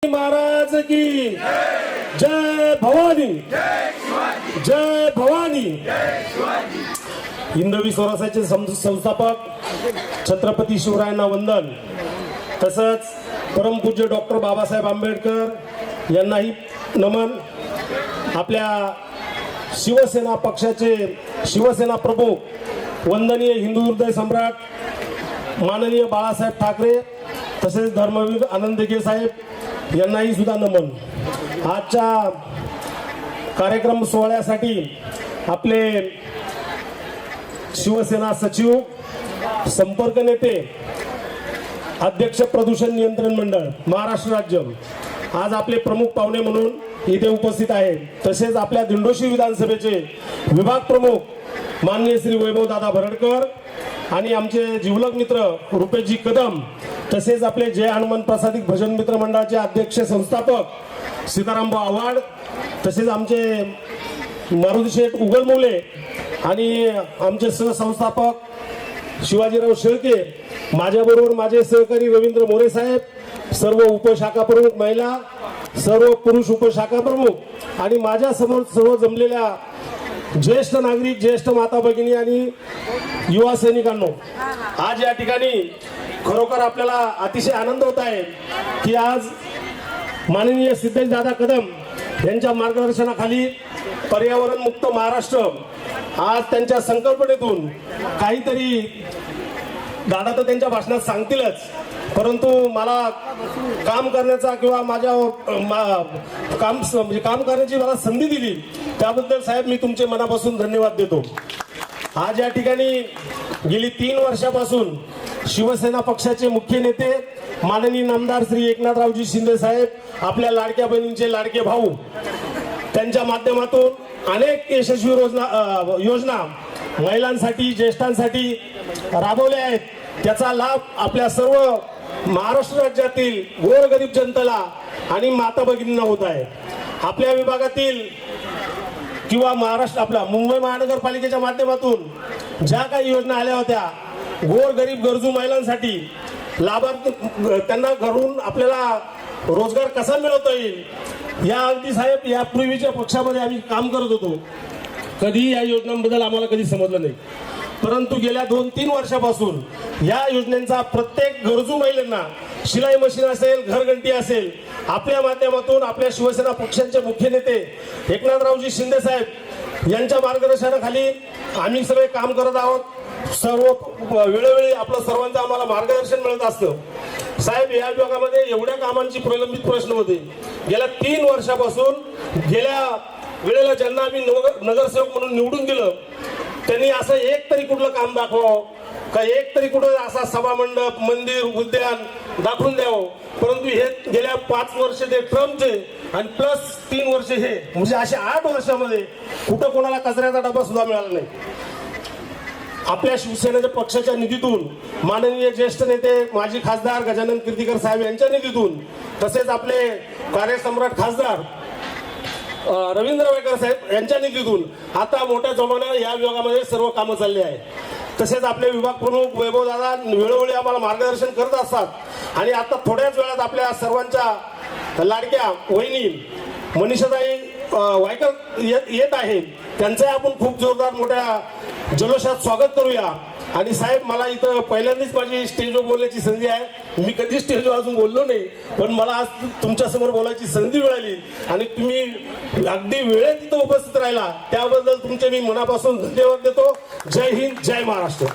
महाराज की जय भवानी, जय भवानी। हिंदवी स्वराज्याचे संस्थापक छत्रपती शिवरायांना वंदन। तसंच परमपूज्य डॉक्टर बाबासाहेब आंबेडकर यांनाही नमन। आपल्या शिवसेना पक्षाचे शिवसेना प्रमुख वंदनीय हिंदू हृदय सम्राट माननीय बाळासाहेब ठाकरे तसेच धर्मवीर आनंद दिघे साहेब यांनाही सुद्धा नमन। आजच्या कार्यक्रम सोहळ्यासाठी आपले शिवसेना सचिव, संपर्क नेते, अध्यक्ष प्रदूषण नियंत्रण मंडळ महाराष्ट्र राज्य आज आपले प्रमुख पाहुणे म्हणून इथे उपस्थित आहेत। तसेच आपल्या दिंडोशी विधानसभेचे विभाग प्रमुख माननीय श्री वैभव दादा भरडकर आणि आमचे जिवलग मित्र रुपेशजी कदम, तसेच आपले जय हनुमान प्रसादिक भजन मित्र मंडळाचे अध्यक्ष संस्थापक सीतारामभाऊ आव्हाड, तसेच आमचे मारुती शेठ उगलमौले आणि आमचे सहसंस्थापक शिवाजीराव शेळके, माझ्याबरोबर माझे सहकारी रवींद्र मोरे साहेब, सर्व उपशाखा प्रमुख महिला, सर्व पुरुष उपशाखा प्रमुख आणि माझ्या समोर सर्व जमलेल्या ज्येष्ठ नागरिक, ज्येष्ठ माता भगिनी आणि युवा सैनिकांनो, आज या ठिकाणी खरोखर आपल्याला अतिशय आनंद होत आहे की आज माननीय सिद्धेश दादा कदम यांच्या मार्गदर्शनाखाली पर्यावरण मुक्त महाराष्ट्र आज त्यांच्या संकल्पनेतून काहीतरी दादा तर त्यांच्या भाषणात सांगतीलच, परंतु मला काम करण्याचा किंवा माझ्या काम करण्याची मला संधी दिली त्याबद्दल साहेब मी तुमचे मनापासून धन्यवाद देतो। आज या ठिकाणी गेली 3 वर्षापासून शिवसेना पक्षाचे मुख्य नेते माननीय नामदार श्री एकनाथरावजी शिंदे साहेब, आपल्या लाडक्या बहिणींचे लाडके भाऊ, त्यांच्या माध्यमातून अनेक यशस्वी योजना महिलांसाठी, ज्येष्ठांसाठी राबवल्या आहेत। त्याचा लाभ आपल्या सर्व महाराष्ट्र राज्यातील गोरगरीब जनतेला आणि माता भगिनींना होत आहे। आपल्या विभागातील किंवा महाराष्ट्र आपला मुंबई महानगरपालिकेच्या माध्यमातून ज्या काही योजना आल्या होत्या गोरगरीब गरजू महिलांसाठी लाभार्थी त्यांना घरून आपल्याला रोजगार कसा मिळवता येईल या अगदी साहेब यापूर्वीच्या पक्षामध्ये आम्ही काम करत होतो, कधी या योजनांबद्दल आम्हाला कधी समजलं नाही, परंतु गेल्या 2-3 वर्षापासून या योजनेचा प्रत्येक गरजू महिलांना शिलाई मशीन असेल, घरघंटी असेल, आपल्या माध्यमातून आपल्या शिवसेना पक्षाचे मुख्य नेते एकनाथरावजी शिंदे साहेब यांच्या मार्गदर्शनाखाली आम्ही सगळे काम करत आहोत। सर्व वेळोवेळी आपलं सर्वांचं आम्हाला मार्गदर्शन मिळत असतं। साहेब या विभागामध्ये एवढ्या कामांची प्रलंबित प्रश्न होते गेल्या 3 वर्षापासून। गेल्या वेळेला ज्यांना आम्ही नगरसेवक म्हणून निवडून दिलं त्यांनी असं एक तरी कुठलं काम दाखवावं का, एक तरी कुठं असा सभा मंडप, मंदिर, उद्यान दाखवून द्यावं, परंतु हे गेल्या 5 वर्ष ते ट्रम्पचे आणि प्लस 3 वर्ष हे म्हणजे असे 8 वर्षामध्ये कुठं कोणाला कचऱ्याचा डबा सुद्धा मिळाला नाही। आपल्या शिवसेनेच्या पक्षाच्या निधीतून माननीय ज्येष्ठ नेते माजी खासदार गजानन कीर्तीकर साहेब यांच्या निधीतून, तसेच आपले कार्यसम्राट खासदार रवींद्र वेकर साहेब यांच्या निधीतून आता मोठ्या जमान्याने या विभागामध्ये सर्व कामं चालली आहे। तसेच आपले विभाग प्रमुख वैभव दादा वेळोवेळी आम्हाला मार्गदर्शन करत असतात आणि आता थोड्याच वेळात आपल्या सर्वांच्या लाडक्या वहिनी मनीषाताई वायकर येत आहेत, त्यांचं आपण खूप जोरदार मोठ्या जल्लोषात स्वागत करूया। आणि साहेब मला इथं पहिल्यांदाच माझी स्टेजवर बोलण्याची संधी आहे, मी कधी स्टेजवर अजून बोललो नाही, पण मला आज तुमच्या समोर बोलायची संधी मिळाली आणि तुम्ही अगदी वेळेत इथं उपस्थित राहिला त्याबद्दल तुमचे मी मनापासून धन्यवाद देतो। जय हिंद, जय महाराष्ट्र।